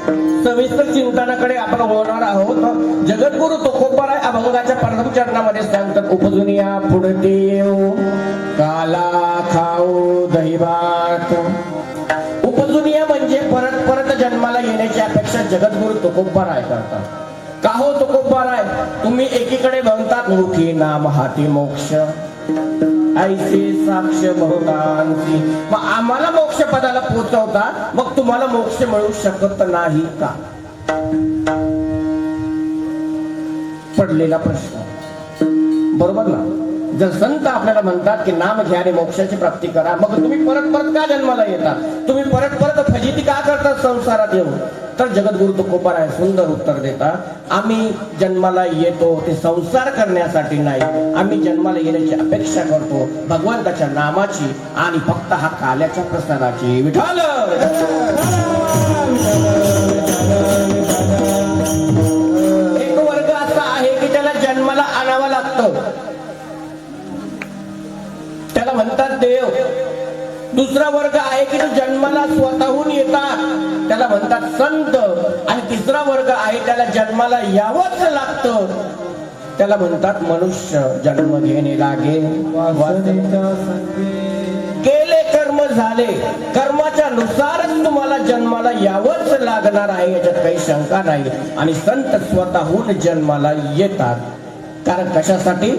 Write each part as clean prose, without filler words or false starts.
सविस्तर चिंतनाकडे आपण वळणार आहोत. जगद्गुरु तुकोबाराय अभंगाच्या प्रथम चरणामध्ये सांगतात, उपजुनिया पुढते येऊ काला खाऊ दहीभात. उपजुनिया म्हणजे परत परत जन्माला येण्याची अपेक्षा जगद्गुरु तुकोबाराय करतात. का हो तुकोबाराय, तुम्ही एकीकडे म्हणतात मुखी नाम हाती मोक्ष ऐसे साक्ष बहुतांची, मग आम्हाला मोक्ष पदाला पोहोचवता, मग तुम्हाला मोक्ष मिळू शकत नाही का? पडलेला प्रश्न बरोबर ना. जर संत आपल्याला म्हणतात की नाम घ्या आणि मोक्षाची प्राप्ती करा, मग तुम्ही परत परत का जन्माला येता? तुम्ही परत परत फजिती का करता संसारात येऊन? तर जगद्गुरु तुकोबाराय सुंदर उत्तर देतात, आम्ही जन्माला येतो ते संसार करण्यासाठी नाही, आम्ही जन्माला येण्याची अपेक्षा करतो भगवंताच्या नामाची आणि फक्त हा काल्याच्या प्रसादाची. विठ्ठल एक वर्ग असा आहे की त्याला जन्माला आणावं लागतं, त्याला म्हणतात देव. दुसरा वर्ग आहे की तो जन्माला स्वतःहून येतात, त्याला म्हणतात संत. आणि तिसरा वर्ग आहे त्याला जन्माला यावंच लागतं, त्याला म्हणतात मनुष्य. जन्म घेणे लागे केले कर्म झाले, कर्माच्या नुसारच तुम्हाला जन्माला यावंच लागणार आहे, याच्यात काही शंका नाही. आणि संत स्वतःहून जन्माला येतात, कारण कशासाठी?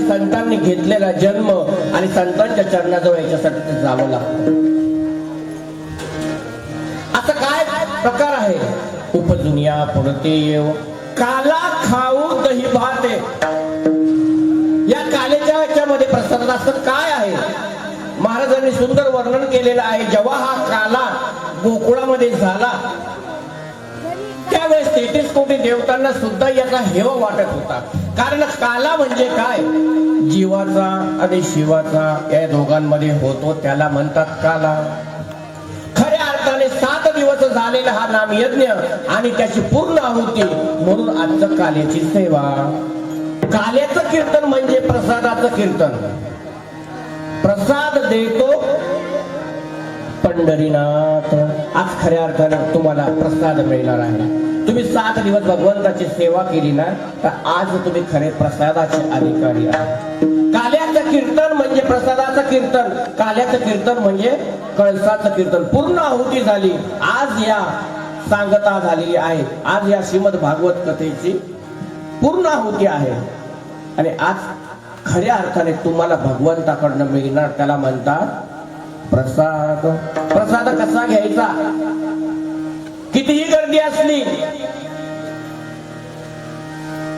संतांनी घेतलेला जन्म आणि संतांच्या चरणाजवळ याच्यासाठी जावं लागतं. आता काय प्रकार आहे? उपजुनिया पुढते येऊ काला खाऊ दही भाते. या कालेच्या ह्याच्यामध्ये प्रसादाचं काय आहे? महाराजांनी सुंदर वर्णन केलेलं आहे. जेव्हा हा काला गोकुळामध्ये झाला त्यावेळेस 33 कोटी देवतांना सुद्धा याचा हेवा वाटत होता. कारण काला म्हणजे काय? जीवाचा आणि शिवाचा या दोघांमध्ये होतो, त्याला म्हणतात काला. खऱ्या अर्थाने 7 दिवस झालेला हा नामयज्ञ आणि त्याची पूर्ण आहुती, म्हणून आजचं काल्याची सेवा. काल्याचं कीर्तन म्हणजे प्रसादाचं कीर्तन. प्रसाद देतो पंढरीनाथ. आज खऱ्या अर्थाने तुम्हाला प्रसाद मिळणार आहे. तुम्ही 7 दिवस भगवंताची सेवा केली ना, तर आज तुम्ही खरे प्रसादाचे अधिकारी आहात. काल्याचं कीर्तन म्हणजे प्रसादाचं कीर्तन, काल्याचं कीर्तन म्हणजे कळसाचं कीर्तन. पूर्ण आहुती झाली. आज या सांगता झालेली आहे, आज या श्रीमद भागवत कथेची पूर्ण आहुती आहे. आणि आज खऱ्या अर्थाने तुम्हाला भगवंताकडनं मिळणार, त्याला म्हणतात प्रसाद. प्रसाद कसा घ्यायचा? कितीही गर्दी असली,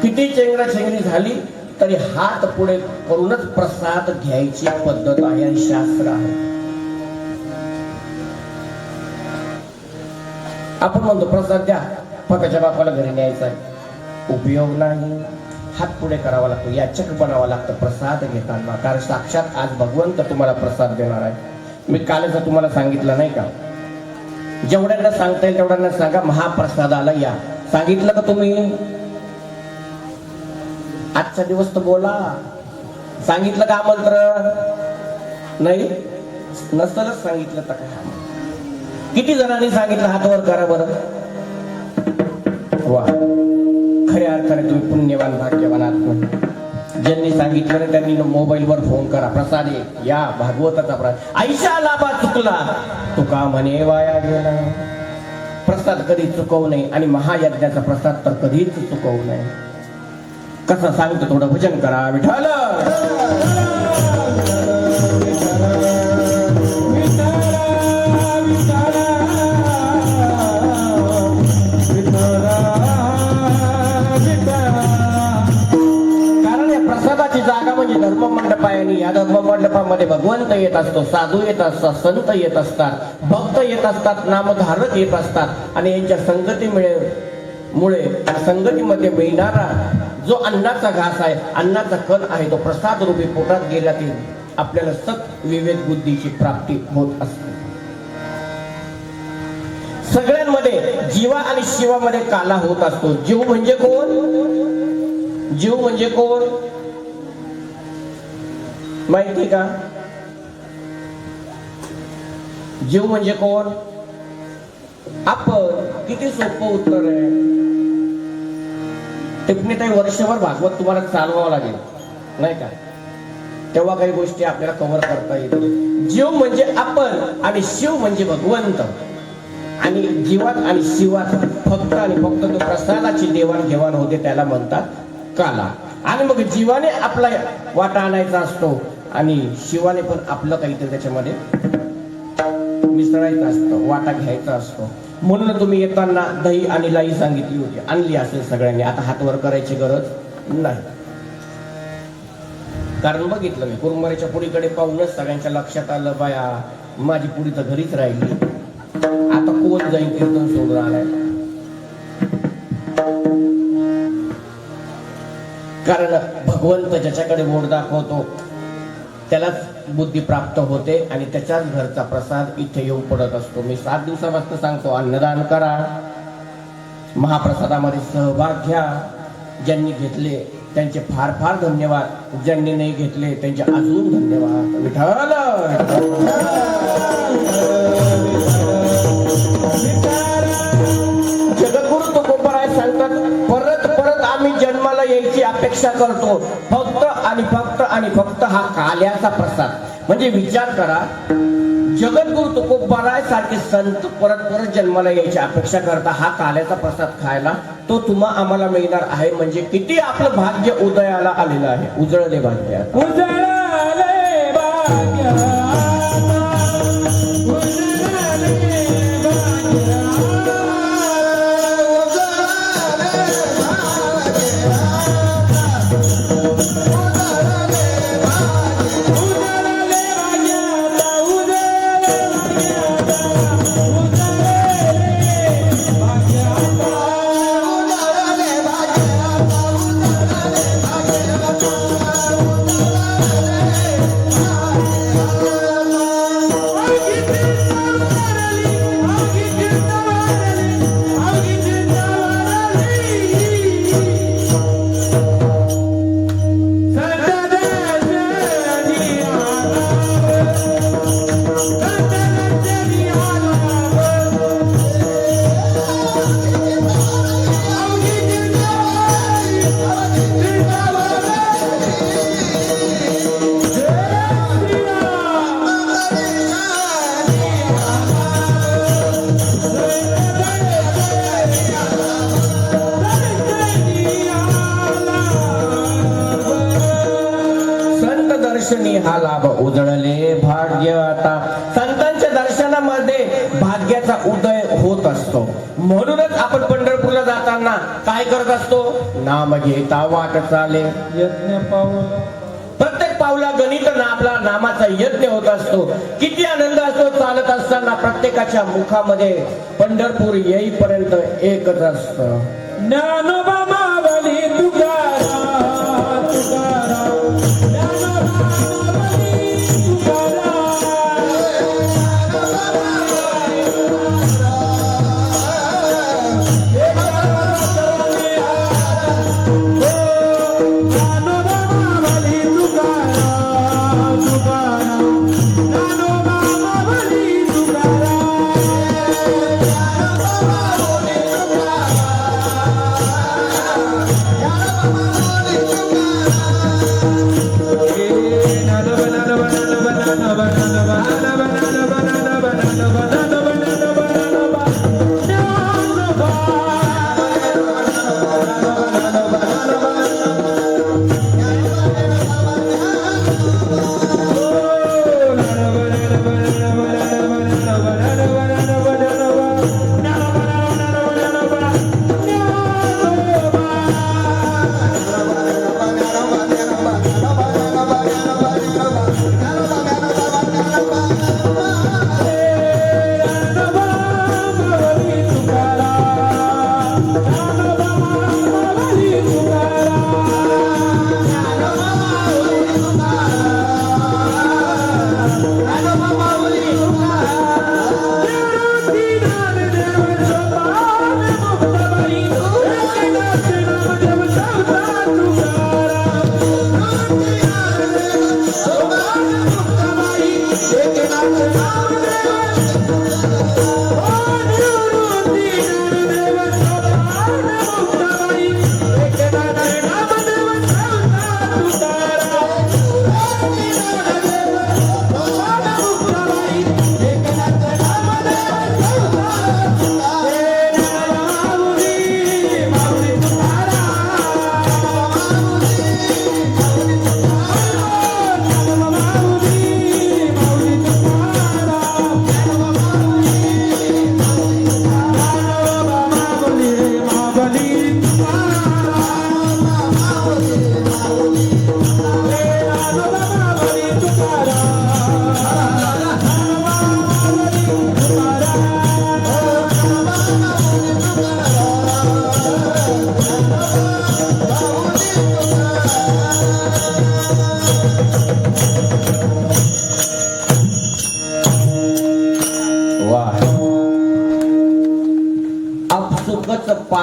किती चेंगराचेंगरी झाली तरी हात पुढे करूनच प्रसाद घ्यायची पद्धत आहे आणि शास्त्र आहे. आपण म्हणतो प्रसाद द्या, फकाच्या बापाला घरी न्यायचा आहे. उपयोग नाही, हात पुढे करावा लागतो, याचक बनावा लागतं प्रसाद घेताना. कारण साक्षात आज भगवंत तुम्हाला प्रसाद देणार आहे. मी कालच तुम्हाला सांगितलं नाही का, जेवढ्यांना सांगता येईल तेवढ्यांना सांगा महाप्रसादाला या. सांगितलं का तुम्ही? आजचा दिवस तर बोला. सांगितलं का आमंत्रण? नाही, नसलच सांगितलं तर काय? किती जणांनी सांगितलं? हात वर करा बरं. वा, खऱ्या अर्थाने तुम्ही पुण्यवान भाग्यवान आहात. ज्यांनी सांगितलं ना त्यांनी मोबाईलवर फोन करा, प्रसाद या भागवताचा प्रसाद. आईशा लाभा चुकला तुका म्हणे वाया गेला. प्रसाद कधी चुकवू नये आणि महायज्ञाचा प्रसाद तर कधीच चुकवू नये. कसं सांगतो थोडं भजन करा विठ्ठल. कारण या प्रसादाची जागा म्हणजे धर्ममंडप आहे आणि या धर्ममंडपामध्ये भगवंत येत असतो, साधू येत असतात, संत येत असतात, भक्त येत असतात, नामधारक येत असतात आणि यांच्या संगतीमुळे संगतीमध्ये मिळणारा जो अन्नाचा घास आहे, अन्नाचा कण आहे, तो प्रसाद रूपी पोटात गेला की आपल्याला सत विवेक बुद्धीची प्राप्ती होत असते. सगळ्यांमध्ये जीवा आणि शिवामध्ये काला होत असतो. जीव म्हणजे कोण? जीव म्हणजे कोण माहिती का? जीव म्हणजे कोण? आपण. किती सोपं उत्तर आहे. टिप्पणी ताई वर्षभर भागवत तुम्हाला चालवावं लागेल नाही का, तेव्हा काही गोष्टी आपल्याला कव्हर करता येतील. जीव म्हणजे आपण आणि शिव म्हणजे भगवंत. आणि जीवात आणि शिवात फक्त आणि फक्त तो प्रसादाची देवाणघेवाण होते, त्याला म्हणतात काला. आणि मग जीवाने आपला वाटा आणायचा असतो आणि शिवाने पण आपलं काहीतरी त्याच्यामध्ये मिसळायचं असतं, वाटा घ्यायचा असतो. म्हणून तुम्ही येताना दही आणि लाई सांगितली होती, आणली असेल सगळ्यांनी. आता हात वर करायची गरज नाही, कारण बघितलं मी कुरमुऱ्याच्या पुडीकडे पाहूनच सगळ्यांच्या लक्षात आलं, बाया माझी पुडी तर घरीच राहिली, आता कोण जाईल कीर्तन सोडून आलाय. कारण भगवंत ज्याच्याकडे बोट दाखवतो त्यालाच बुद्धी प्राप्त होते आणि त्याच्याच घरचा प्रसाद इथे येऊन पडत असतो. मी 7 दिवसापासून सांगतो, अन्नदान करा, महाप्रसादामध्ये सहभाग घ्या. ज्यांनी घेतले त्यांचे फार फार धन्यवाद, ज्यांनी नाही घेतले त्यांचे अजून धन्यवाद. विठ्ठल. जगद्गुरु तुकोबाराय सांगतात, परत परत आम्ही जन्माला यायची अपेक्षा करतो, फक्त आणि फक्त आणि फक्त हा काल्याचा प्रसाद. म्हणजे विचार करा, जगद्गुरु तुकोबाराय सारखे संत परत परत जन्माला यायची अपेक्षा करता हा काल्याचा प्रसाद खायला, तो तुम्हा आम्हाला मिळणार आहे. म्हणजे किती आपलं भाग्य उदयाला आलेलं आहे. उजळले भाग्य, उजळले भाग्य. हा लाभ उजळले भाग्य. आता संतांच्या दर्शनामध्ये भाग्याचा उदय होत असतो. म्हणूनच आपण पंढरपूरला जाताना काय करत असतो? नाम घेता वाट चाले यज्ञ पाऊल. प्रत्येक पावला गणित ना आपला नामाचा यज्ञ होत असतो. किती आनंद असतो चालत असताना. प्रत्येकाच्या मुखामध्ये पंढरपूर येईपर्यंत एकच असतं, ज्ञानोबा मावली तुकाराम तुकाराम.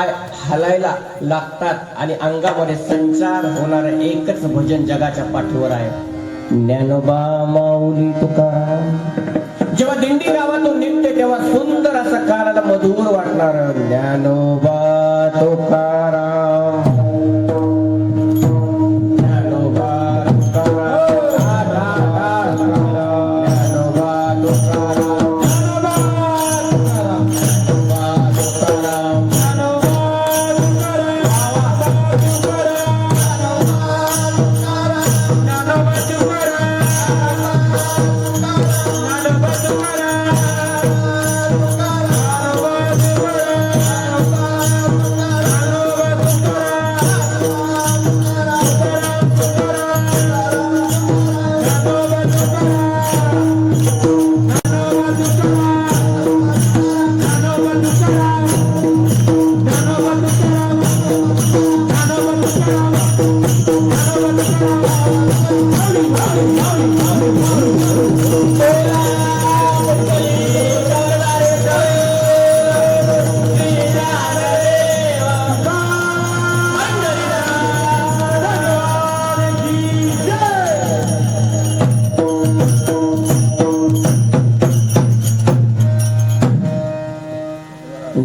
पाय हलायला लागतात आणि अंगामध्ये संचार होणार एकच भजन जगाच्या पाठीवर आहे, ज्ञानोबा माऊली तुकाराम. जेव्हा दिंडी गावातून निघते तेव्हा सुंदर असं कानाला मधुर वाटणार ज्ञानोबा तुकाराम.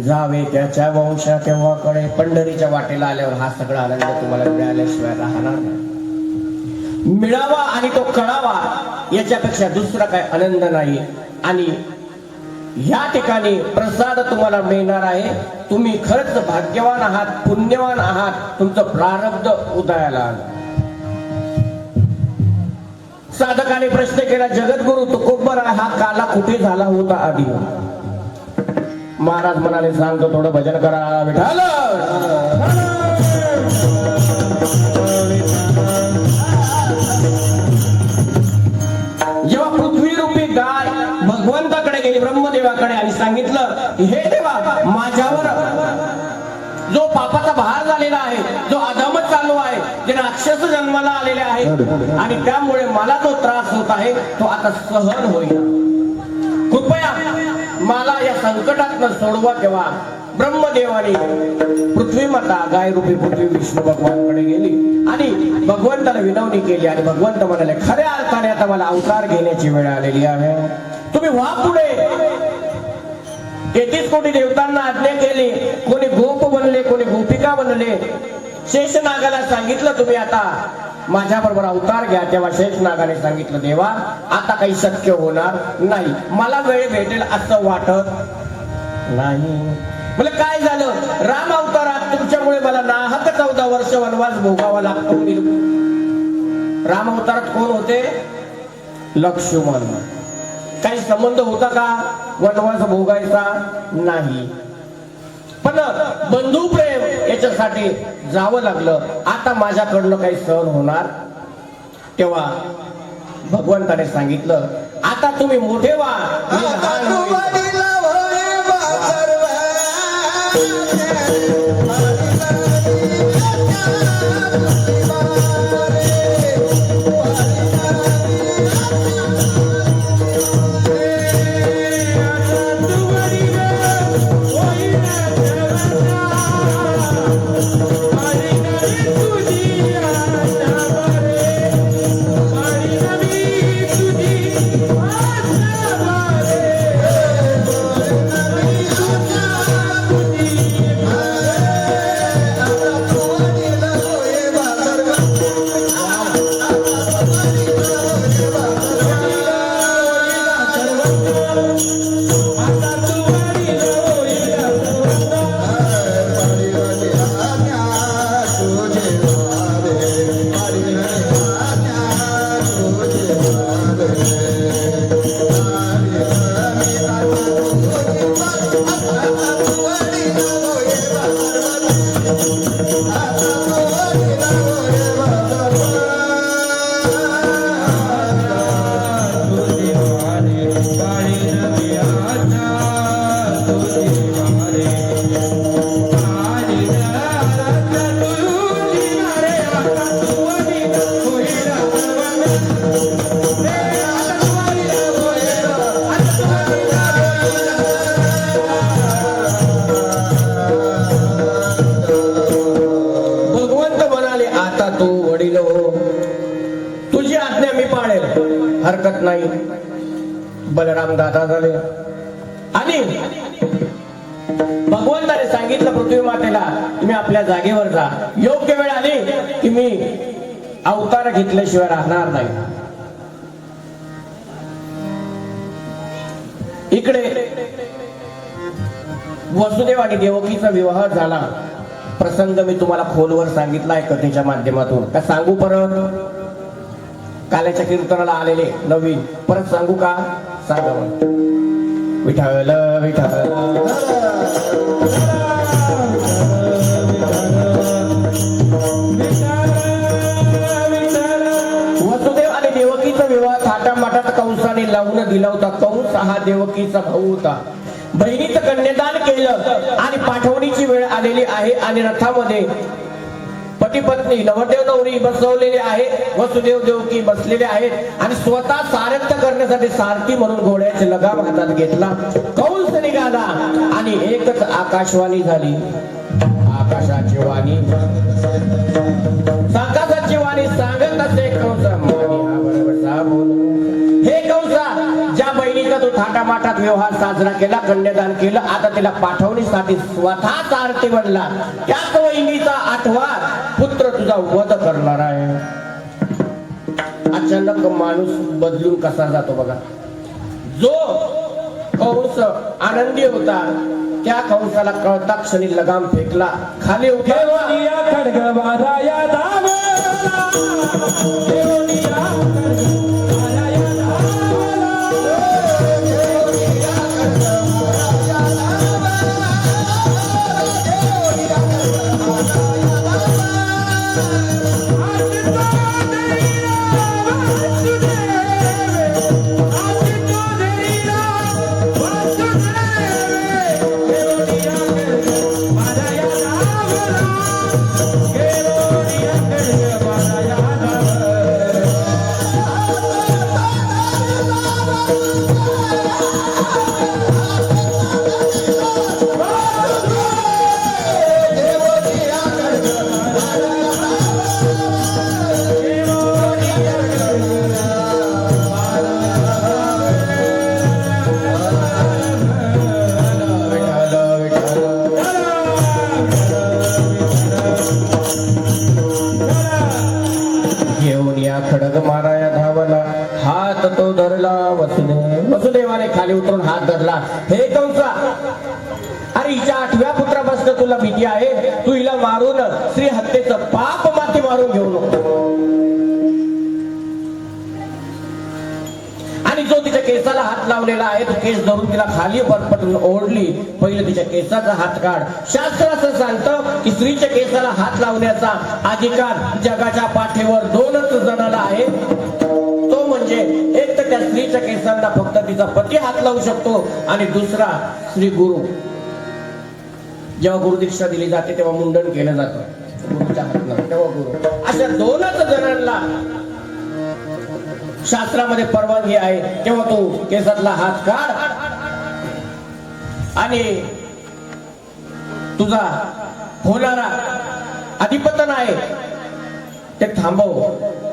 जावे त्याच्या वंशा तेव्हाकडे. पंढरीच्या वाटेला आल्यावर हा सगळा आनंद तुम्हाला मिळाल्याशिवाय राहणार नाही. मिळावा आणि तो कळावा याच्यापेक्षा दुसरा काय आनंद नाही. आणि या ठिकाणी प्रसाद तुम्हाला मिळणार आहे. तुम्ही खरंच भाग्यवान आहात, पुण्यवान आहात. तुमचं प्रारब्ध उदयाला आलं. साधकाने प्रश्न केला, जगद्गुरु तुकोबर हा काला कुठे झाला होता आधी? महाराज म्हणाले, सांगतो थोडं भजन करा विठाल. जेव्हा पृथ्वी रूपी गाय भगवंताकडे गेली, ब्रह्मदेवाकडे, आणि सांगितलं, हे देवा, माझ्यावर जो पापाचा भार झालेला आहे, जो अधम चालू आहे, जे राक्षस जन्माला आलेले आहेत, आणि त्यामुळे मला जो त्रास होत आहे तो आता सहन होईल. कृपया मला या संकटातनं सोडवा. तेव्हा ब्रह्मदेवाने पृथ्वी माता गाय रूपी पृथ्वी विष्णू भगवानकडे गेली आणि भगवंताला विनवणी केली. आणि भगवंत म्हणाले, खऱ्या अर्थाने आता मला अवतार घेण्याची वेळ आलेली आहे. तुम्ही व्हा पुढे. 33 कोटी देवतांना आज्ञा केली. कोणी गोप बनले, कोणी गोपिका बनले. शेषनागाला सांगितलं, तुम्ही आता माझ्या बरोबर अवतार घ्या. तेव्हा शेषनागाने सांगितलं, देवा, आता काही शक्य होणार नाही, मला वेळ भेटेल असं वाटत नाही. म्हणजे काय झालं, राम अवतारात तुमच्यामुळे मला नाहक 14 वर्ष वनवास भोगावा लागतो. राम अवतारात कोण होते? लक्ष्मण. काही संबंध होता का वनवास भोगायचा? नाही. पण बंधू प्रेम याच्यासाठी जावं लागलं. आता माझ्याकडनं काही सहन होणार. तेव्हा भगवंताने सांगितलं, आता तुम्ही मोठे व्हा. गेलो. तुझी आज्ञा मी पाळेल, हरकत नाही. बलराम दादा झाले आणि भगवंताने सांगितलं पृथ्वी मातेला, तुम्ही आपल्या जागेवर जा. योग्य वेळ आली की मी अवतार घेतल्याशिवाय राहणार नाही. इकडे वसुदेव आणि देवकीचा विवाह झाला. प्रसंग मी तुम्हाला खोलवर सांगितलाय कथेच्या माध्यमातून. का सांगू परत? काल्याच्या कीर्तनाला आलेले नवीन परत सांगू का? सांगा मग. विठ्ठल विठ्ठल वसुदेव आणि देवकीचा विवाह थाटामाटात कंसाने लावून दिला होता. कंस हा देवकीचा भाऊ होता. बहिणीचं कन्यादान केलं आणि पाठवणीची वेळ आलेली आहे आणि रथामध्ये पती पत्नी नवरदेव नवरी बसवलेले आहे. वसुदेव देवकी बसलेले आहेत आणि स्वतः सारथ्य करण्यासाठी सारथी म्हणून घोड्याचे लगाम हातात घेतला. कंस निघाला आणि एकच आकाशवाणी झाली. आकाशाची वाणी आकाशाची वाणी सांगत असे कंस, हे कंसा, ज्या बहिणीचा तू थाटामाटात व्यवहार साजरा केला, कन्यादान केलं, आता तिला पाठवणीसाठी स्वतः सारथी बनला. त्याच बहिणीचा 8वा पुत्र तुझा वध करणार आहे. अचानक माणूस बदलून कसा जातो बघा. जो कंस आनंदी होता त्या कंसाला कळता क्षणी लगाम फेकला, खाली उठेवा. वसुदेवाने खाली उतरून हात धरला. हे कंसा, अरे हिच्या 8व्या पुत्रापासून तुला भीती आहे? तू हिला मारून स्त्री हत्येचं पाप माती मारून घेऊ नको. आणि जो तिच्या केसाला हात लावलेला आहे तो केस धरून तिला खाली पटपटून ओढली. पहिले तिच्या केसाचा हात काढ. शास्त्र असं सांगतं की स्त्रीच्या केसाला हात लावण्याचा अधिकार जगाच्या पाठीवर 2च जणाला आहे. तो म्हणजे एक तर त्या स्त्रीच्या केसांना फक्त तिचा पती हात लावू शकतो आणि दुसरा श्री गुरु. जेव्हा गुरुदीक्षा दिली जाते तेव्हा मुंडन केलं जातं गुरुच्या हातनं, तेव्हा गुरु. अशा 2च जणांना शास्त्रामध्ये परवानगी आहे. तेव्हा तू केसातला हात काढ आणि तुझा होणारा अधिपतन आहे ते थांबव.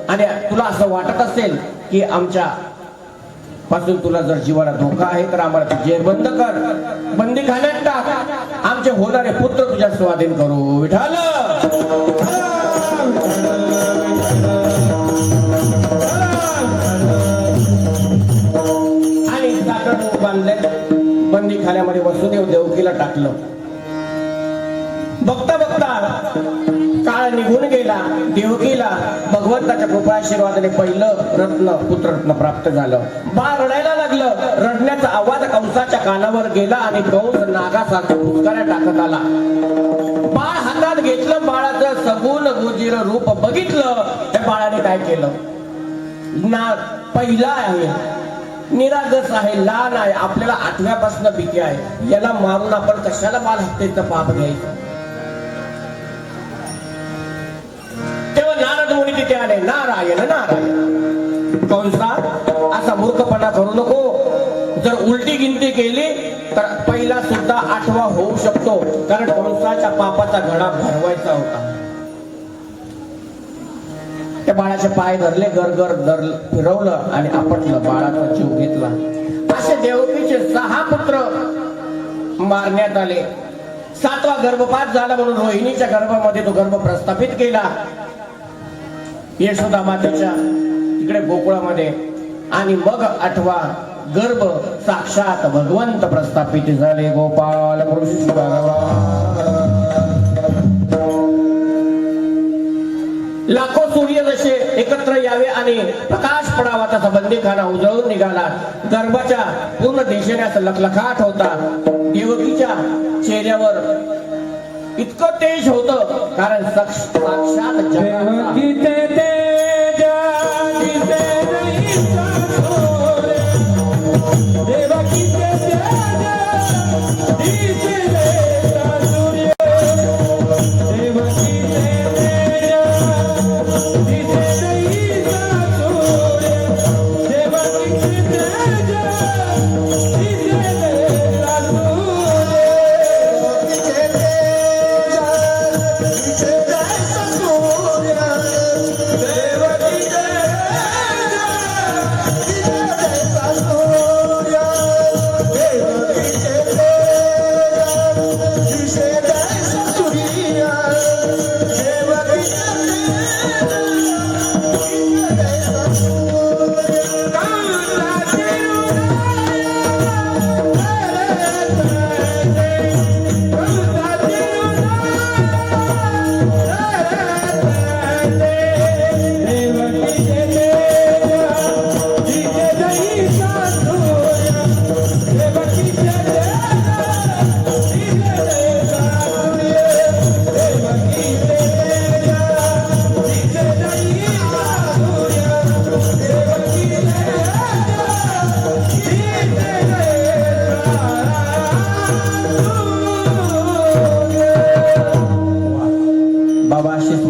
आणि तुला असं वाटत असेल की आमच्या पासून तुला जर जीवाला धोका आहे तर आम्हाला जेल बंद कर, बंदीखान्यात टाक, आमचे होणारे पुत्र तुझ्या स्वाधीन करू. विठ्ठल आणि साखर बांधले. बंदीखान्यामध्ये वसुदेव देवकीला टाकलं. बघता बघता काळ निघून गेला. देवकीला भगवंताच्या कृपाशीर्वादाने पहिलं रत्न पुत्ररत्न प्राप्त झालं. बाळ रडायला लागलं. रडण्याचा आवाज कंसाच्या कानावर गेला आणि कंस नागासारखा फुसकाऱ्या टाकत आला. बाळ हातात घेतलं. बाळाचं सगुण गोजीर रूप बघितलं. त्या बाळाने काय केलं? पहिला आहे, निरागस आहे, लहान आहे, आपल्याला 8व्यापासून भीती आहे. याला मारून आपण कशाला बाळ हत्येचं पाप घ्यायचं? तेव्हा नारद मुनी तिथे आले. नारायण नारायण. कंसा, असा मूर्खपणा करू नको. जर उलटी गिनती केली तर पहिला सुद्धा 8वा होऊ शकतो, कारण कंसाच्या पापाचा घडा भरवायचा होता. त्या बाळाचे पाय धरले, गर फिरवलं आणि आपटलं, बाळाचा जीव घेतला. असे देवकीचे 6 पुत्र मारण्यात आले. 7वा गर्भपात झाला म्हणून रोहिणीच्या गर्भामध्ये तो गर्भ प्रस्थापित केला यशोदा मातेच्या तिकडे गोकुळामध्ये. आणि मग 8वा गर्भ साक्षात भगवंत प्रस्थापित झाले. गोपाल कृष्ण भगवान. लाखो सूर्य जसे एकत्र यावे आणि प्रकाश पडावा तसा बंदीखाना उजळून निघाला. गर्भाच्या पूर्ण दिशेने असं लखलखाट होता. देवकीच्या चेहऱ्यावर इतकं तेज होतं कारण साक्षात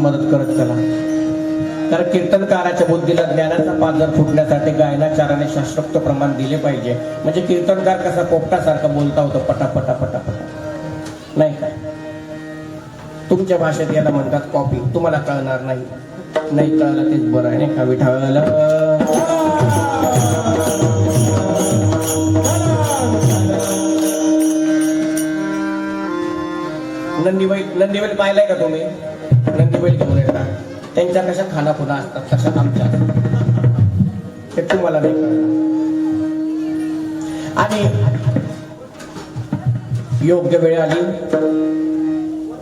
मदत करत चला. तर कीर्तनकाराच्या बुद्धीला ज्ञानाचा पाझर फुटण्यासाठी गायनाचाराने शास्त्रोक्त प्रमाण दिले पाहिजे. म्हणजे कीर्तनकार कसा पोपटासारखा बोलता होतो, पटापटा पटापटा, नाही काय. तुमच्या भाषेत याला म्हणतात कॉपी. तुम्हाला कळणार नाही, नाही कळलं तेच बरं आहे, नाही का विठाला. नंदीबैल पाहिलाय का तुम्ही? नंदीबैल घेऊन येतात, त्यांच्या कशा खानापुना असतात तशा आमच्या, ते तुम्हाला नाही कळणार. आणि योग्य वेळ आली.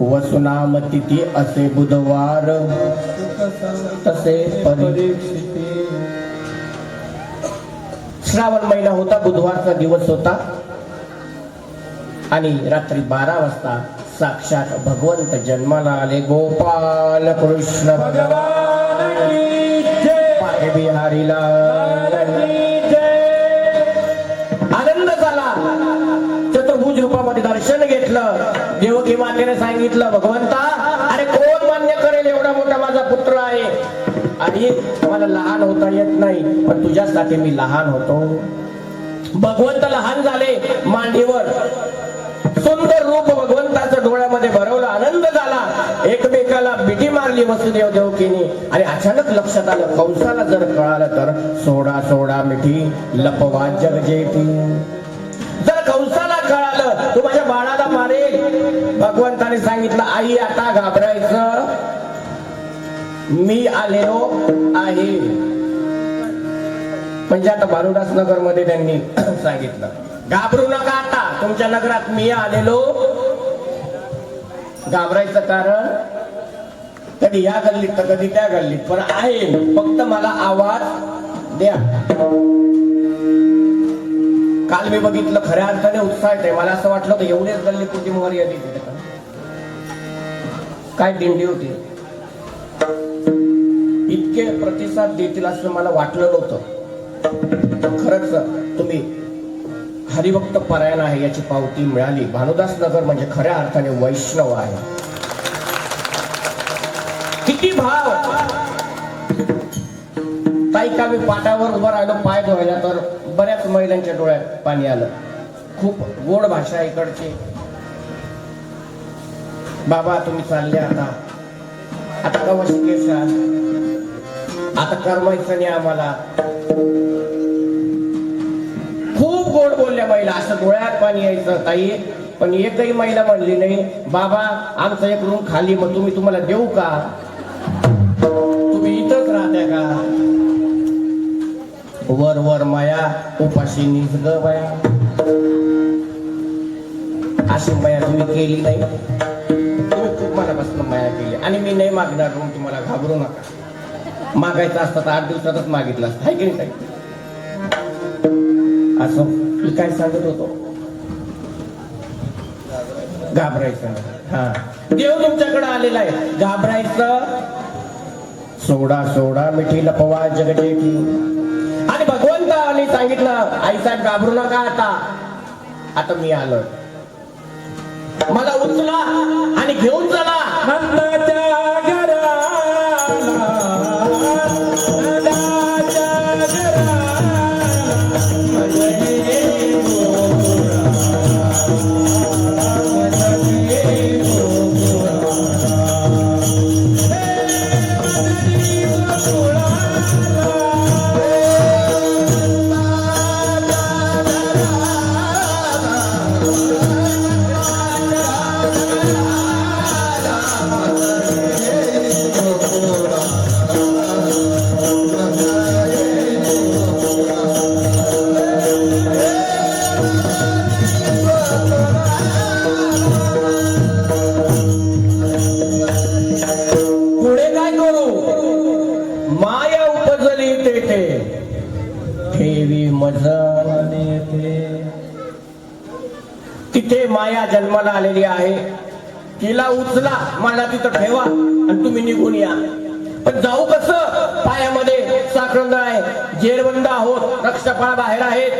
वसुनाम तिथी असे बुधवार तसे श्रावण महिना होता, बुधवारचा दिवस होता. आणि रात्री 12 वाजता साक्षात भगवंत जन्माला आले. गोपाल कृष्ण भगवान पाहे बिहारीला आनंद झाला. चतुर्भुज रूपामध्ये दर्शन घेतलं. देवकी मातेने सांगितलं, भगवंता अरे कोण मान्य करेल एवढा मोठा माझा पुत्र आहे आणि मला लहान होता येत नाही, पण तुझ्यासाठी मी लहान होतो. भगवंत लहान झाले. मांडीवर सुंदर रूप भगवंताचं डोळ्यामध्ये भरवलं. आनंद झाला. एकमेकाला मिठी मारली वसुदेव देवकीने. आणि अचानक लक्षात आलं, कंसाला जर कळालं तर सोडा सोडा मिठी लपवा जग जेठी. जर कंसाला कळालं तू माझ्या बाळाला मारेल. भगवंताने सांगितलं, आई आता घाबरायचं, मी आलेलो आहे. म्हणजे आता भानुदास नगर मध्ये त्यांनी सांगितलं, घाबरू नका, आता तुमच्या नगरात मी आलेलो. घाबरायचं कारण कधी या गल्लीत तर कधी त्या गल्लीत, पण आहे, फक्त मला आवाज द्या. काल मी बघितलं, खऱ्या अर्थाने उत्साह आहे. मला असं वाटलं होतं एवढेच गल्ली कुठे मर्यादित होते, काय दिंडी होती, इतके प्रतिसाद देतील असं मला वाटलं नव्हतं. खरंच तुम्ही हरिभक्त परायण आहे याची पावती मिळाली. भानुदास नगर म्हणजे खऱ्या अर्थाने वैष्णव आहे. किती भाव. काही कामी पाटावर उभं राहिलो पाय धुवायला तर बऱ्याच महिलांच्या डोळ्यात पाणी आलं. खूप गोड भाषा इकडची. बाबा तुम्ही चालले आता, आता कवशी केसाल आता करमायचं नाही आम्हाला. खूप गोड बोलल्या महिला, असं डोळ्यात पाणी यायचं ताई. पण एकही महिला म्हणली नाही बाबा आमचं एक रूम खाली, मग तुम्हाला देऊ का, तुम्ही इथंच राहत्या का. वर वर माया उपाशी निज ग बाया. अशी माया तुम्ही केली नाही. तुम्ही खूप मनापासून माया केली. आणि मी नाही मागणार रूम, तुम्हाला घाबरू नका. मागायचं असतं तर 8 दिवसातच मागितलं असतं, आहे की नाही. असं मी काय सांगत होतो, घाबरायचं. हा देव तुमच्याकडे आलेला आहे, घाबरायचं सोडा सोडा मिठी लपवा जगदेवी. आणि भगवंताने सांगितलं आईसाहेब घाबरू नका, आता मी आलो, मला उचला आणि घेऊन चला. तिथे माया जन्माला आलेली आहे, तिला उचला, मला तिथं ठेवा आणि तुम्ही निघून या. पण जाऊ कसं, पायामध्ये साखरंद आहे, जेरबंद आहोत, रक्षपाळ बाहेर आहेत.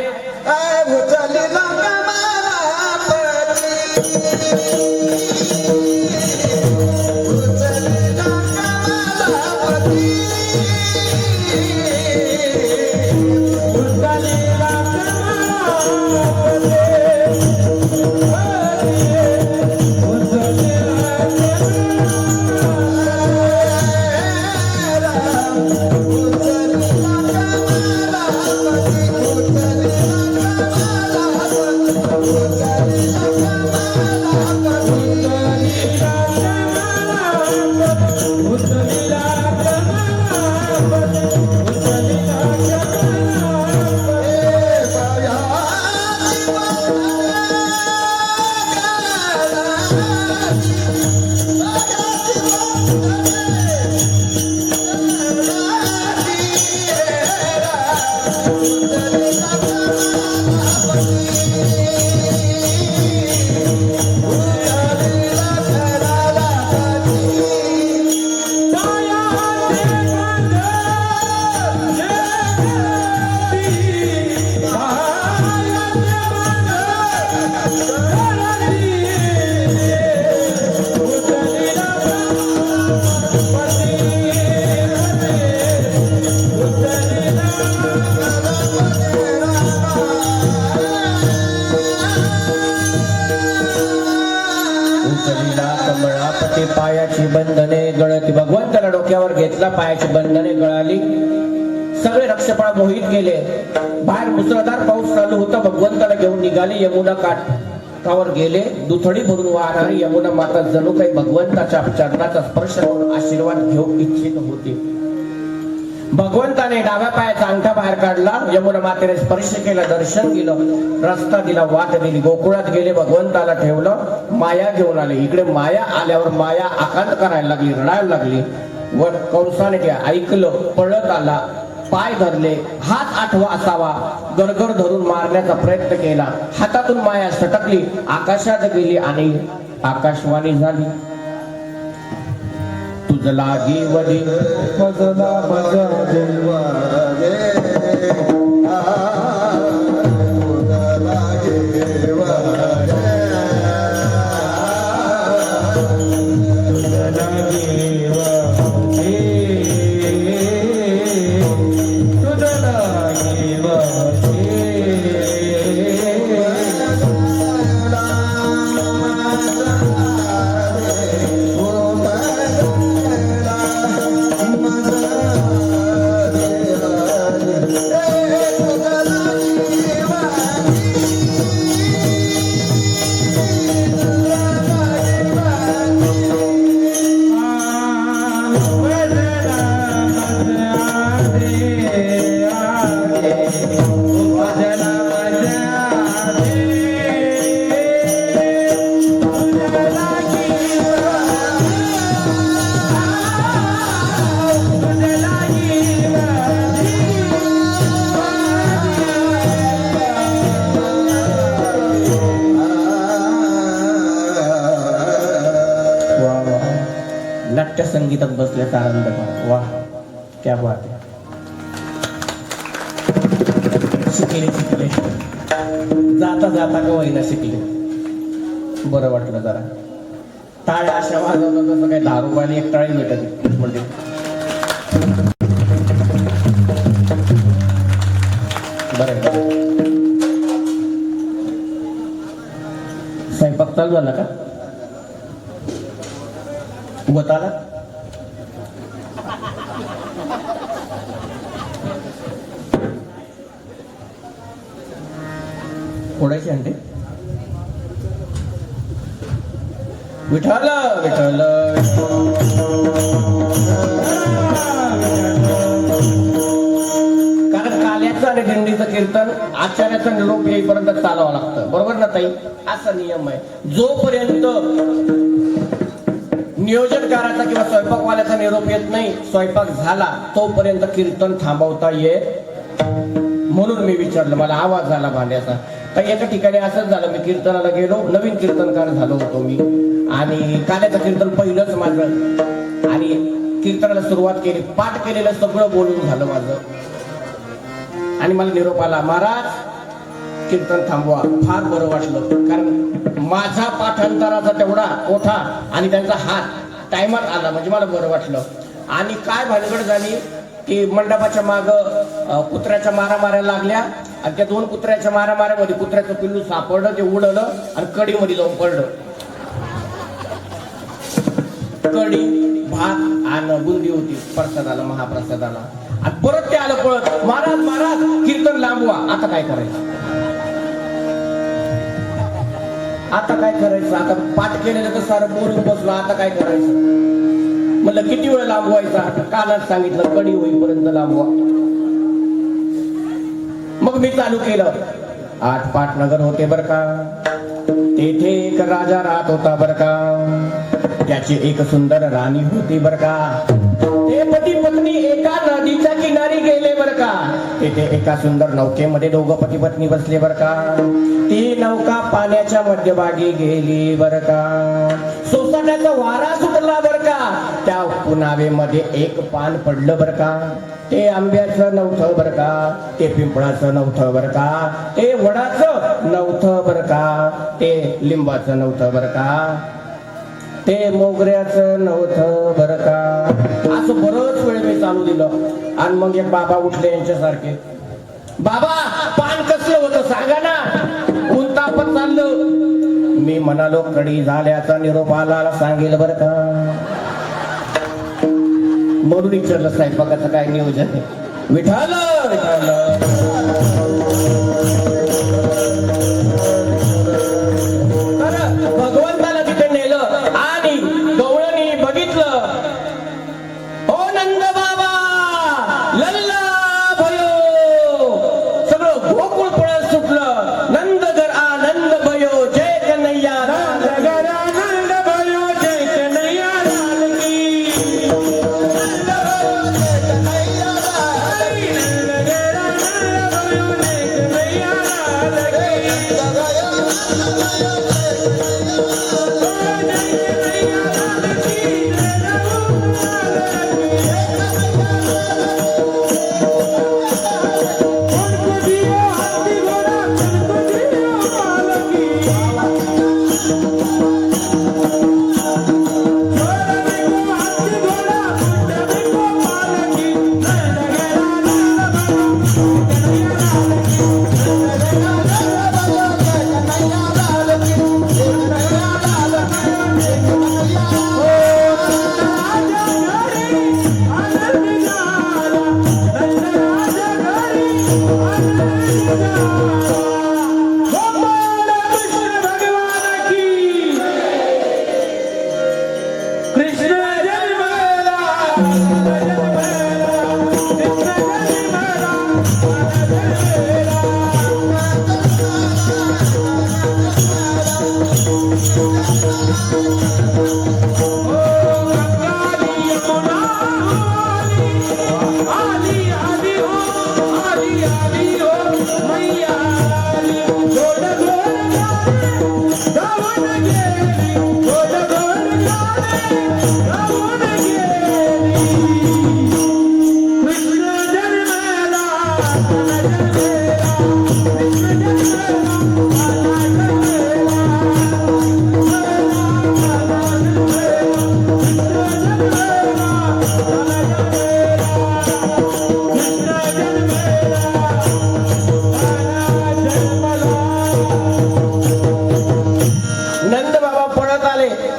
पायाची बंधने गळती, भगवंताला डोक्यावर घेतला, पायाची बंधने गळाली, सगळे रक्षपाळ मोहित गेले. बाहेर मुसळधार पाऊस चालू होता, भगवंताला घेऊन निघाले, यमुना काठावर गेले. दुथडी भरून वाहणारी यमुना माता जणू काही भगवंताच्या चरणाचा स्पर्श करून आशीर्वाद घेऊ इच्छित होती. भगवंताने डाव्या पायाचा अंगठा बाहेर काढला, यमुना मातेने स्पर्श केला, दर्शन दिलं, रस्ता दिला, वाट दिली, गोकुळात गेले, भगवंताला ठेवलं, माया घेऊन आले. इकडे माया आल्यावर माया आकांत करायला लागली, रडायला लागली. व कंसाने ते ऐकलं, पळत आला, पाय धरले, हात आठवा असावा, गरगर धरून मारण्याचा प्रयत्न केला. हातातून माया सटकली, आकाशात गेली आणि आकाशवाणी झाली. तुझ लागी वदी मजला मजा देवा ऐकायचा आनंद करा. वा, क्या बात आहे. शिकले जाता जाता का होईना शिकले. बरं वाटलं जरा. टाळ्या अशा वाजवतात तसं काही 10 रुपयाला एक टाळी भेटत म्हणजे. बरं, स्वयंपाक चालू झाला का? उगत आला? फोडायची आणते. विठ्ठल विठ्ठल कारण काल्याचं आणि दिंडीचं कीर्तन आचार्याचा निरोप येईपर्यंत चालावं लागतं. बरोबर ना ताई? असा नियम आहे. जोपर्यंत नियोजनकाराचा किंवा स्वयंपाकवाल्याचा निरोप येत नाही, स्वयंपाक झाला तोपर्यंत कीर्तन थांबवता येत. म्हणून मी विचारलं, मला आवाज झाला भांड्याचा. तर एका ठिकाणी असंच झालं, मी कीर्तनाला गेलो, नवीन कीर्तनकार झालो होतो मी, आणि काल्याचं कीर्तन पहिलंच माझं, आणि कीर्तनाला सुरुवात केली. पाठ केलेलं सगळं बोलून झालं माझं, आणि मला निरोप आला, महाराज कीर्तन थांबवा. फार बरं वाटलं, कारण माझा पाठांतराचा तेवढा कोठा आणि त्यांचा हात टायमात आला, म्हणजे मला बरं वाटलं. आणि काय भानगड झाली की मंडपाच्या माग कुत्र्याच्या मारा मारायला लागल्या, आणि त्या 2 कुत्र्याच्या मारामाऱ्यामध्ये कुत्र्याचं पिल्लू सापडलं, ते उडलं आणि कढीमध्ये जाऊन पडलं. कढी, भात आणि बुंदी होती प्रसादाला, महाप्रसादाला. आणि परत ते आलं पळत, महाराज महाराज कीर्तन लांबवा. आता काय करायचं? आता काय करायचं? आता पाठ केलेलं तर सारं बोलून बसलो, आता काय करायचं? म्हणलं किती वेळ लांबवायचा? कालच सांगितलं कडी होईपर्यंत लांबवा. मग मी चालू केलं. 8 पाटनगर होते बर का, तेथे एक राजा राहत होता बर का, त्याची एक सुंदर राणी होती बर का. ते पती पत्नी एका नदीच्या किनारी गेले बर का. तेथे एका सुंदर नौकेमध्ये 2 पती पत्नी बसले बर का. ती नौका पाण्याच्या मध्यभागी गेली बर का. सोसाट्याचा वारा सुटला बर का. त्या पुनावेमध्ये एक पान पडलं बर का. ते आंब्याचं नव्हतं बर का, ते पिंपळाचं नव्हतं बर का, ते वडाचं नव्हतं बर का, ते लिंबाचं नव्हतं बर का, ते मोगऱ्याचं नव्हतं बर का. असं बरंच वेळ मी चालू दिलं. आणि मग एक बाबा उठले यांच्यासारखे, बाबा पान कसलं होतं सांगा ना, ऊन तापत चाललं. मी म्हणालो कडी झाल्याचा निरोप आला सांगेल बर का. म्हणून विचारलं स्वयंपाकाचं काय नियोजन आहे. विठ्ठल विठ्ठल भगवंताला तिथे नेलं आणि गवळणी बघितलं. ओ नंद बाबा लल्ला भयो, सगळं गोकुळ पळत सुटलं. नंद घर आनंद भयो, जय कन्हैया लाल की.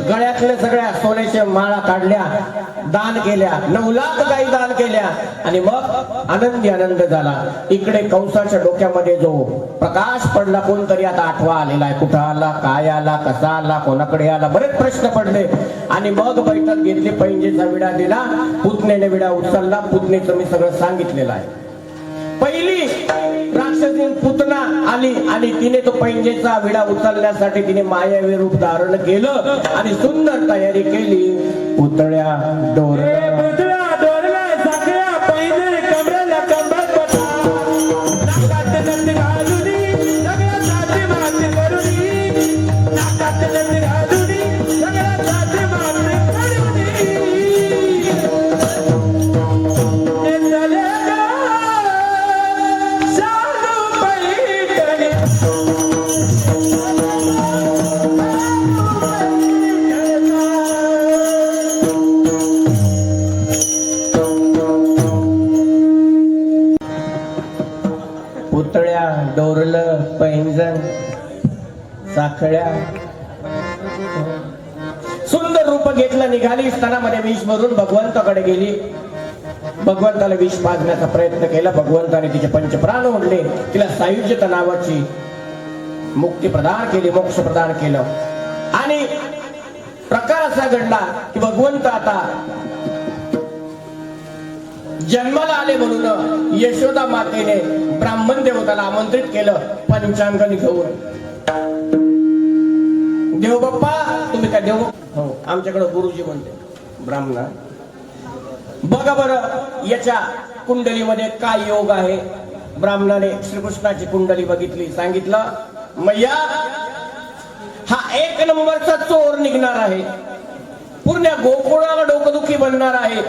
गळ्यातल्या सगळ्या सोन्याच्या माळा काढल्या, दान केल्या, 9 लाख गाई दान केल्या आणि मग आनंदी आनंद झाला. इकडे कंसाच्या डोक्यामध्ये जो प्रकाश पडला, कोणतरी आता आठवा आलेला आहे. कुठं आला, काय आला, कसा आला, कोणाकडे आला, बरेच प्रश्न पडले. आणि मग बैठक घेतली, पैंजेचा विडा दिला, पुतण्याने विडा उचलला. पुतणेचं मी सगळं सांगितलेलं आहे. पहिली राक्षसी पुतना आली आणि तिने तो पैंजेचा विडा उचलण्यासाठी तिने मायावी रूप धारण केलं आणि सुंदर तयारी केली. पुतळ्या डोरल्या सगळ्या पैंजे कमरेला कंबर पटा नाकात नंद घालुनी सगळ्या साथी माती करुनी नाकात नंद घालुनी सगळ्या साथी माती करुनी चले पुतळ्या डोरलं पैंजण साखळ्या सुंदर रूप घेतलं. निघाली स्तनामध्ये विष भरून भगवंताकडे गेली. भगवंताला विष पाजण्याचा प्रयत्न केला. भगवंताने तिचे पंचप्राण ओढले. तिला सायुज्यता नावाची मुक्ती प्रदान केली, मोक्ष प्रदान केलं. आणि प्रकार असा घडला की भगवंत आता जन्माला आले म्हणून यशोदा मातेने ब्राह्मण देवताला आमंत्रित केलं पंचांगण घेऊन. देव बाप्पा तुम्ही काय देव? हो, आमच्याकडे गुरुजी म्हणते ब्राह्मणा. बघा बरं याच्या कुंडलीमध्ये काय योग आहे. ब्राह्मणाने श्रीकृष्णाची कुंडली बघितली, सांगितलं मैया हा 1 नंबरचा चोर निघणार आहे, पूर्ण गोकुळाला डोकदुखी बनणार आहे.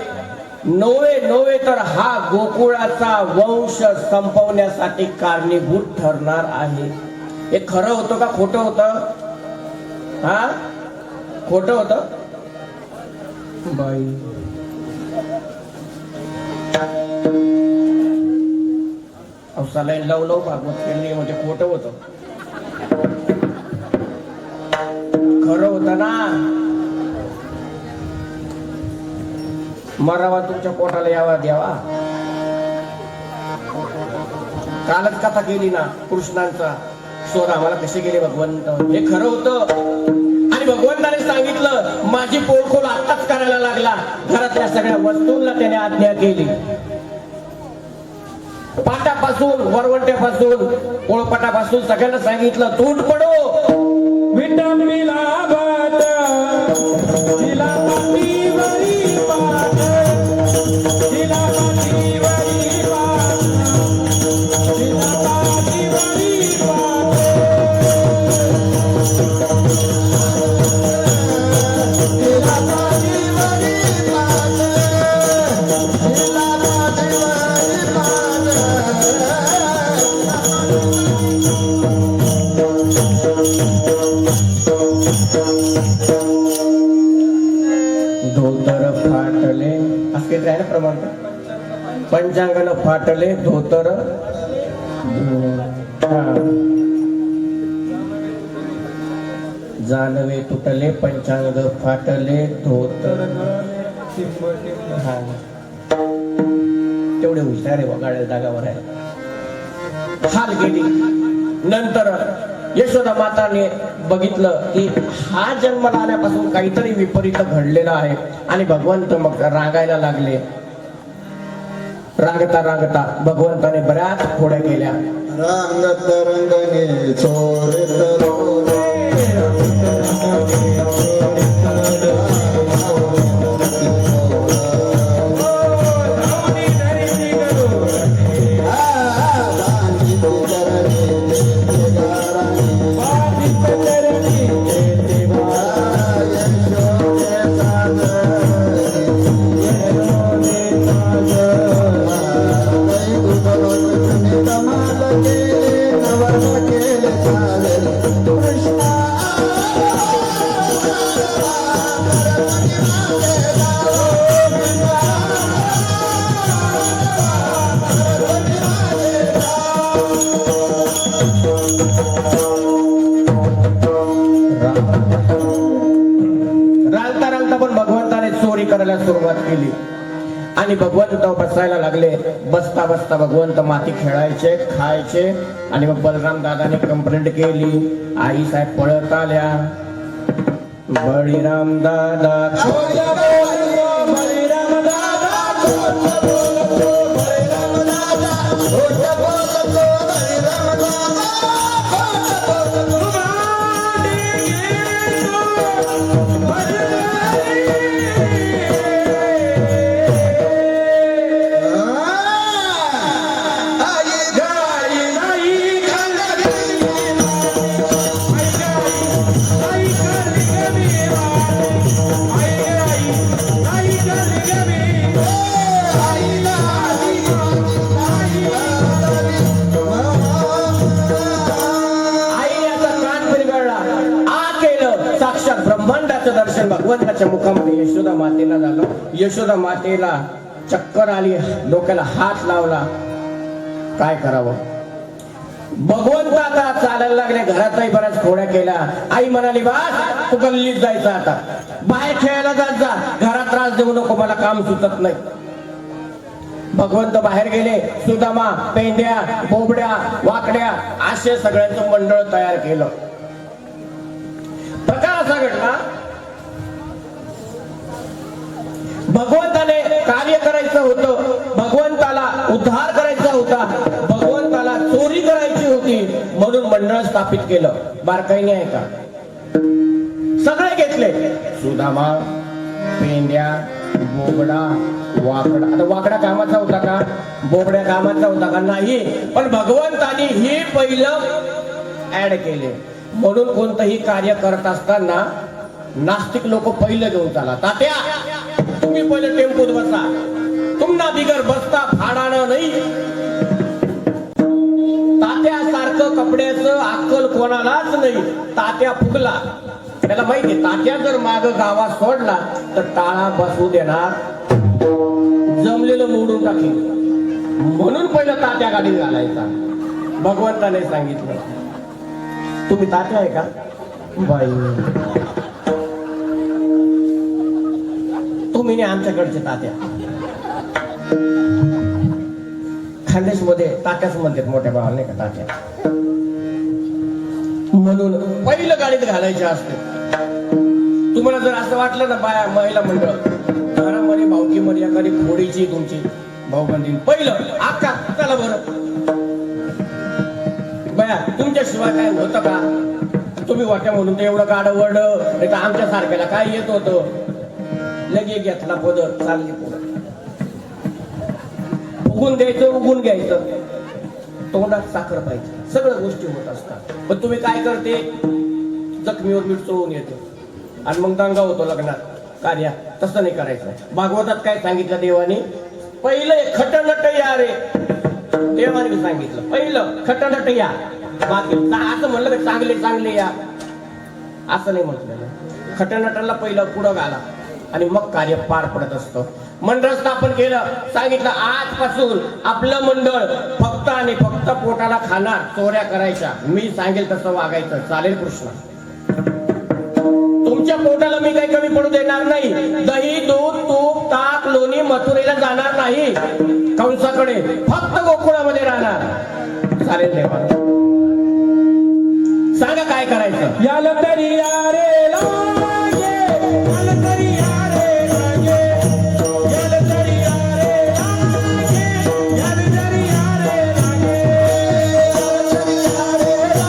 नोवे तर हा गोकुळाचा वंश संपवण्यासाठी कारणीभूत ठरणार आहे. हे खरं होतं का खोटं होतं? हा, खोटं होतं बाई. सलाईन लव भागवत केली म्हणजे खोटं होतं. खरं होतं ना. मरावा तुमच्या पोटाला यावा द्यावा. कालच कथा केली ना कृष्णांचा शोध आम्हाला कसे गेले भगवंत. हे खरं होतं. आणि भगवंताने सांगितलं माझी पोळखोल आत्ताच करायला लागला. घरातल्या सगळ्या वस्तूंना त्याने आज्ञा केली. पाटापासून वरवंट्यापासून पोळपाटापासून सगळ्यांना सांगितलं तूट पडो. विटंबीला भात तिला पाठीवरी पाट तिला पाठीवरी पाट तिला पाठीवरी पाट तिला पाठीवरी पाट तिला पाठीवरी पाट. धोतर फाटले असं काही आहे ना प्रमाण. पंचांगण फाटले धोतर. जानवे तुटले पंचांग फाटले धोतर. तेवढे हुशार आहे वगाड्या जागावर आहे. हाल गेली. नंतर यशोदा माताने बघितलं की हा जन्माला आल्यापासून काहीतरी विपरीत घडलेलं आहे. आणि भगवंत मग रागायला लागले. रांगता रांगता भगवंताने बऱ्याच खोड्या केल्या. रांगत रंगने चोरित रोरे सुरुवात केली आणि भगवंत बसायला लागले. बसता बसता भगवंत माती खेळायचे, खायचे. आणि मग बलराम दादाने कंप्लेंट केली. आई साहेब पळत आल्या. बळीराम दादा ब्रह्मांडाचं दर्शन भगवंताच्या मुखामध्ये यशोदा मातेला झालं. यशोदा मातेला चक्कर आली, डोक्याला हात लावला. काय करावं? भगवंत आता चालायला लागले. घरातही बऱ्याच खोड्या केल्या. आई म्हणाली, बास तू गल्लीत जायचं, आता बाहेर खेळायला जात जा, घरात त्रास देऊ नको, मला काम सुचत नाही. भगवंत बाहेर गेले. सुदामा, पेंड्या, बोबड्या, वाकड्या असे सगळ्यांचं मंडळ तयार केलं. प्रकार असा घडला, भगवंताने कार्य करायचं होतं, भगवंताला उद्धार करायचा होता, भगवंताला चोरी करायची होती, म्हणून मंडळ स्थापित केलं. बारकाईने आहे का? सगळे घेतले. सुदामा, पेंड्या, बोबडा, वाकडा. आता वाकडा कामाचा होता का? बोबड्या कामाचा होता का? नाही. पण भगवंतानी हे पहिलं ऍड केले. म्हणून कोणतंही कार्य करत असताना नास्तिक लोक पहिलं घेऊन चाला. तात्या तुम्ही पहिलं टेम्पोत बसा, तुम्हाला बिगर बसता फाडाणं नाही. तात्या सारखं कपड्याचं अक्कल कोणालाच नाही. तात्या फुगला. त्याला माहिती, तात्या जर माग गावात सोडला तर टाळा बसू देणार, जमलेलं मोडून टाकेल. म्हणून पहिलं तात्या गाडीत घालायचा. भगवंताने सांगितलं, तुम्ही तात्या आहे का? बाई तुम्ही आमच्याकडचे तात्या. खानदेश मध्ये तात्याच म्हणतात मोठ्या भावाला, नाही का तात्या. म्हणून पहिलं गाडीत घालायचे असते. तुम्हाला जर असं वाटलं ना, बाया महिला मंडळ घरामध्ये भाऊकीमध्ये एखादी खोडीची तुमची भाऊबंदी, पहिलं आका चला बरं. बया तुमच्याशिवाय काय होतं का? तुम्ही वाट्या म्हणून एवढं गाडं वड, नाही तर आमच्या सारख्याला काय येत होतं? लगे घेतला पदर, चालली पुढं. उगून द्यायचं, उगून घ्यायचं, तोंडात साखर पाहिजे, सगळ्या गोष्टी होत असतात. पण तुम्ही काय करते? जखमीवर मीठ चोळून येते आणि मग दंगा होतो लग्नात कार्यात. तसं नाही करायचं. भागवतात काय सांगितलं देवाने? पहिलं खटनट या रे. देवाने सांगितलं पहिलं खटनट या. बाकी असं म्हणलं की चांगले चांगले या, असं नाही म्हटलेलं. खटनटाला पहिलं पुढं घाला आणि मग कार्य पार पडत असतं. मंडळ स्थापन केलं. सांगितलं आजपासून आपलं मंडळ फक्त आणि फक्त पोटाला खाणार, चोऱ्या करायच्या, मी सांगेल तसं वागायचं. चालेल कृष्ण? तुमच्या पोटाला मी काही कमी पडू देणार नाही. दही, दूध, तूप, ताक, लोणी मथुरेला जाणार नाही. कंसाकडे फक्त गोकुळामध्ये राहणार. चालेल देवा? सांगा काय करायचं? याला तरी यारे लागे, याला तरी यारे लागे, याला तरी यारे लागे, याला तरी यारे लागे, याला तरी यारे लागे,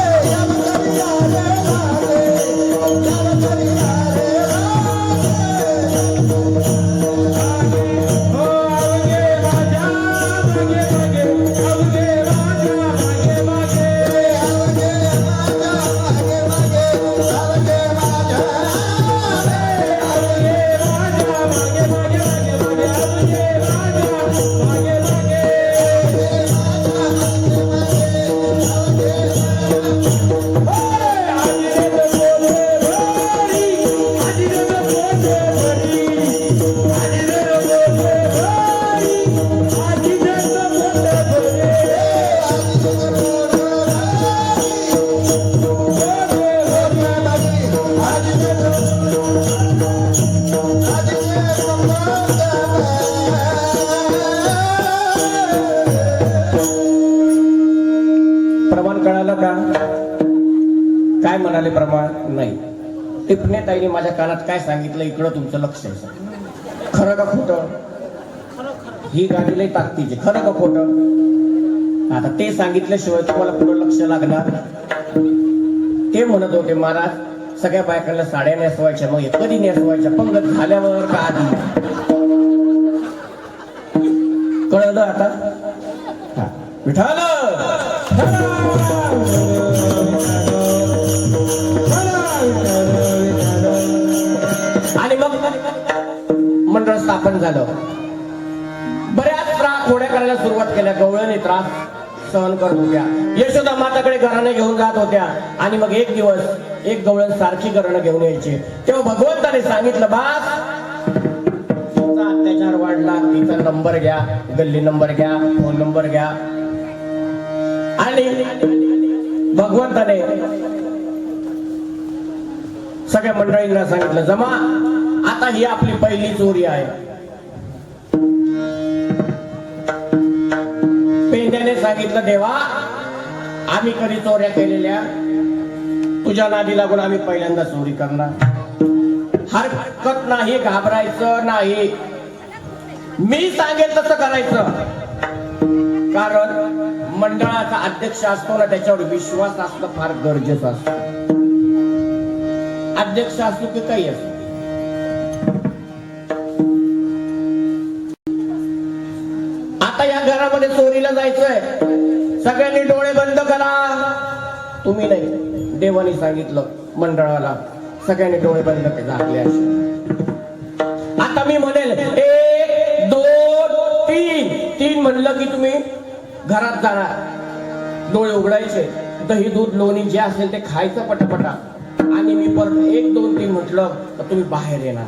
याला तरी यारे लागे, याला तरी यारे लागे. हो आवगे माझ्या मागे मागे, आवगे माझ्या मागे मागे, आवगे माझ्या मागे मागे, आवगे प्रमाण नाही. टिपणे ताईने माझ्या कानात काय सांगितलं, इकडं तुमचं लक्ष आहे. खरं का खोटं? ही गाडी लई ताकदीची. खरं का खोटं? आता ते सांगितल्याशिवाय तुम्हाला पुढं लक्ष लागणार. ते म्हणत होते महाराज सगळ्या बायकांना साड्या नेसवायच्या, मग हे कधी नेसवायच्या, पंगत झाल्यावर का आधी? कळलं आता? हा. विठाल आणि मग मंडळ स्थापन झालं. बऱ्याच त्रास थोड्या करायला सुरुवात केल्या. गवळणी त्रास सहन करत होत्या. यशोदा माताकडे घराने घेऊन जात होत्या. आणि मग एक दिवस एक गवळण सारखी घरानं घेऊन यायची. तेव्हा भगवंताने सांगितलं, बास तुमचा अत्याचार वाढला, तिचा नंबर घ्या, गल्ली नंबर घ्या, फोन नंबर घ्या. आणि भगवंताने सगळ्या मंडळींना सांगितलं, जमा आता ही आपली पहिली चोरी आहे. पेंड्याने सांगितलं, देवा आम्ही कधी चोऱ्या केलेल्या, तुझ्या नादी लागून आम्ही पहिल्यांदा चोरी करणार. हरकत नाही, घाबरायचं नाही, मी सांगेल तसं करायचं. कारण मंडळाचा अध्यक्ष असतो ना, त्याच्यावर विश्वास असणं फार गरजेचं असतं. अध्यक्ष असतो की काही असतो. आता या घरामध्ये चोरीला जायचंय, सगळ्यांनी डोळे बंद करा. तुम्ही नाही, देवानी सांगितलं मंडळाला सगळ्यांनी डोळे बंद झाकले असे. आता मी म्हणेल 1 2 3 म्हणलं की तुम्ही घरात जाणार, डोळे उघडायचे, दही दूध लोणी जे असेल ते खायचं पटापटा. आणि मी परत 1 2 3 म्हटलं तर तुम्ही बाहेर येणार.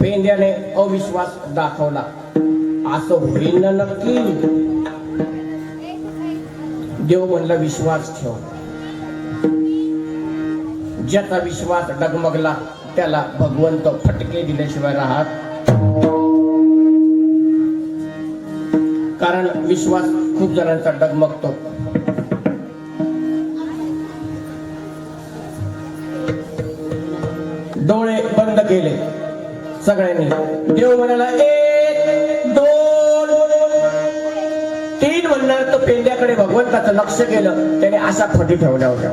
पेंड्याने अविश्वास दाखवला. असं होईल ना नक्की? देव म्हणला विश्वास ठेव. ज्याचा विश्वास डगमगला त्याला भगवंत फटके दिल्याशिवाय राहत. कारण विश्वास खूप जणांचा डगमगतो. डोळे बंद केले सगळ्यांनी. देव म्हणाला 1 2 3 म्हणणार तर पेंड्याकडे भगवंताचं लक्ष गेलं. त्याने अशा फटी ठेवल्या होत्या.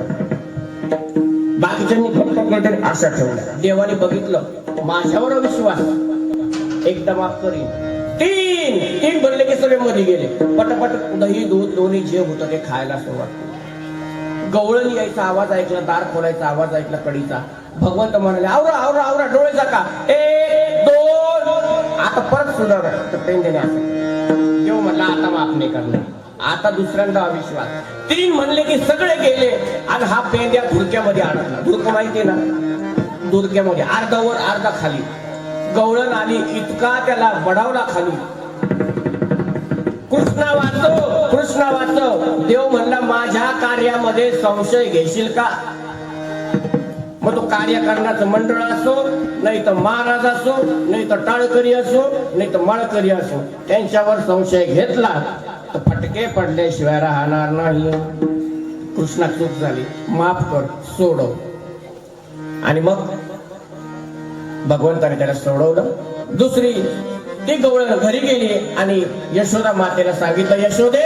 बाकीच्यांनी फक्त आशा ठेवल्या. देवाने बघितलं माझ्यावर विश्वास, एकदा माफ करीन. 3 म्हणले की सगळे मध्ये गेले. पटापट दही दूध लोणी जे होतं ते खायला सुरुवात केली. गवळण यायचा आवाज ऐकला, दार खोलायचा आवाज ऐकला कडीचा. भगवंत म्हणाले आवरा आवरा आवरा, डोळे झाका. 1 2 आता परत सुधार. पेंड्याने असं देव म्हणला आता माफ नाही करणार. आता दुसऱ्यांदा अविश्वास. 3 म्हणले की सगळे गेले. आणि हा पेंड्या धुडक्यामध्ये अडकला. धुडकं माहितीये ना, धुडक्यामध्ये अर्धा वर अर्धा खाली. गवळण आली, इतका त्याला बडावला खाली. कृष्णा वाचव, कृष्णा वाचव. देव म्हणला माझ्या कार्यामध्ये संशय घेशील का? मग तो कार्य करण्याचं मंडळ असो, नाही तर महाराज असो, नाही तर टाळकरी असो, नाही तर माळकरी असो, त्यांच्यावर संशय घेतला तर फटके पडल्याशिवाय राहणार नाही. कृष्णा चूक झाली, माफ कर, सोडव. आणि मग भगवंताने त्याला सोडवलं. दुसरी ती गवळण घरी गेली आणि यशोदा मातेला सांगितलं, यशोदे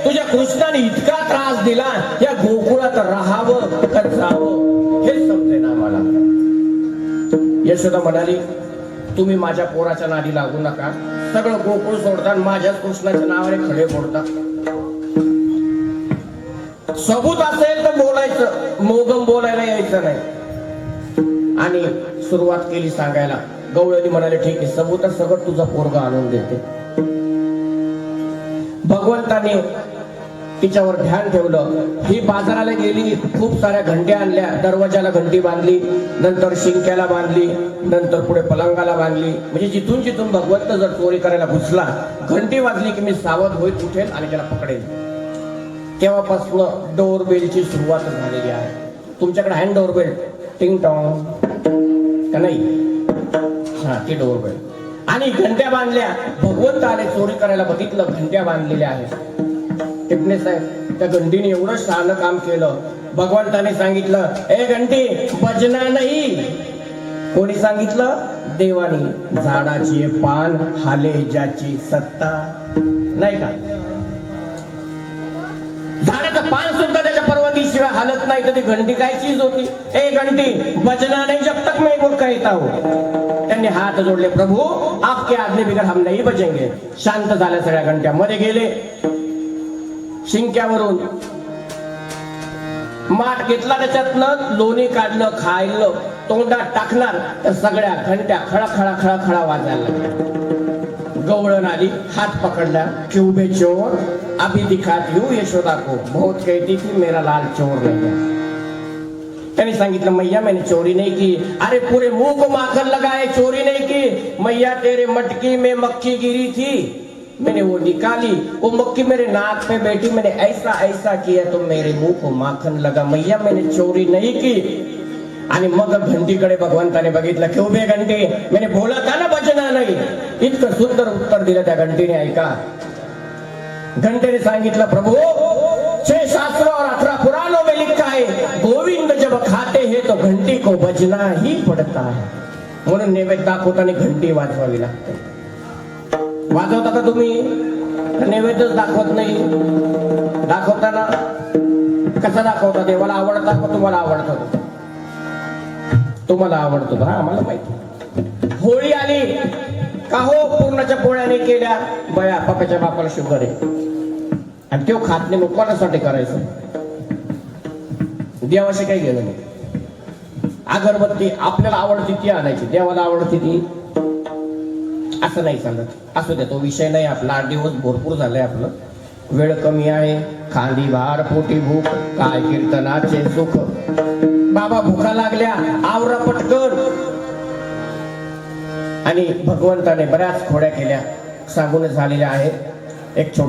तुझ्या कृष्णाने इतका त्रास दिला, या गोकुळात राहावं का जावं हे समजेना मला. यशोदा म्हणाली तुम्ही माझ्या पोराच्या नादी लागू नका. सगळं गोकुळ सोडतात, माझ्याच कृष्णाच्या नावाने खडे फोडतात. सबूत असेल तर बोलायचं, मोगम बोलायला यायचं नाही. आणि सुरुवात केली सांगायला. गवळणी म्हणाले ठीक आहे, सबूत सगळं तुझा पोरगा आणून देते. भगवंताने तिच्यावर ध्यान ठेवलं. ही बाजाराला गेली, खूप साऱ्या घंट्या आणल्या, दरवाजाला घंटी बांधली, नंतर शिंक्याला बांधली, नंतर पुढे पलंगाला बांधली. म्हणजे जिथून जिथून भगवंत जर चोरी करायला घुसला, घंटी वाजली की मी सावध होईत उठेल आणि त्याला पकडेल. तेव्हापासून डोरबेलची सुरुवात झालेली आहे. तुमच्याकडे हँड डोरबेल टिंग टॉंग का नाही? हा, ती डोरबेल. आणि घंट्या बांधल्या. भगवंत आले, चोरी करायला बघितलं, घंट्या बांधलेल्या आहेत. टिपणे साहेब त्या घंटीने एवढं शहाणं काम केलं. भगवंताने सांगितलं, ए घंटी बजना नाही. कोणी सांगितलं? देवानी. झाडाची पान हाले ज्याची सत्ता. नाही का? झाडाचं पान सुद्धा त्याच्या परवानगीशिवाय हालत नाही, तर ती घंटी काय चीज होती? ए घंटी बजना नाही जब तक मैं वो कहता हूं. त्यांनी हात जोडले, प्रभू आपके आज्ञे बिगर हम नहीं बचेंगे. शांत झाल्या सगळ्या घंट्या. मध्ये गेले, शिंक्यावरून माठ घेतला, त्याच्यातनं लोणी काढलं, खायलं, तोंडात टाकणार तर सगळ्या घंट्या खळखळा खळखळा वाजायला लागल्या. गवळण आली, हात पकडला, क्यों बे चोर अभी दिखाती हूं यशोदा को, बहुत कहती थी मेरा लाल चोर नहीं है. त्यांनी सांगितलं, मैया मैंने चोरी नहीं की. अरे पूरे मुंह को माखन लगाए, चोरी नहीं की. मैया तेरे मटकी में मक्खी गिरी थी, मैंने वो निकाली, वो मक्खी मेरे नाक पे बैठी, मैंने ऐसा ऐसा किया तो मेरे मुंह को माखन लगा. मैया मैंने चोरी नहीं की. आणि मग घंटीकडे भगवंताने बघितलं, क्यों बे घंटी मैंने बोला था ना बचना नहीं. इतकं सुंदर उत्तर दिलं त्या घंटीने. ऐका, घंटेने सांगितलं, प्रभु 6 शास्त्र और 18 पुराणों में लिखा है, गोविंद जब खाते हैं तो घंटी को बजना ही पड़ता है. म्हणून नैवेद्य दाखवताना घंटी वाजवावी लागते. वाजवता का तुम्ही? नैवेद्यच दाखवत नाही. दाखवताना कसा दाखवता? देवाला आवडता का तुम्हाला आवडतं? तुम्हाला आवडतो हा, आम्हाला माहिती. होळी आली का हो, पूर्णाच्या पोळ्याने केल्या बया, पप्पाच्या बापाला शुगर आहे आणि तो खात नाही, मग कोणासाठी करायचं? देवाशी काही गेलं नाही. अगरबत्ती आपल्याला आवडती ती आणायची, देवाला आवडती ती असं नाही चालत. असू द्या, तो विषय नाही आपला. 8 दिवस भरपूर झालंय आपलं, वेळ कमी आहे. खांदी भार पोटी भूक, काय कीर्तनाचे सुख. बाबा भुका लागल्या, आवरा पटकन. आणि भगवंताने बऱ्याच खोड्या केल्या, सांगून झालेल्या आहेत. एक छोट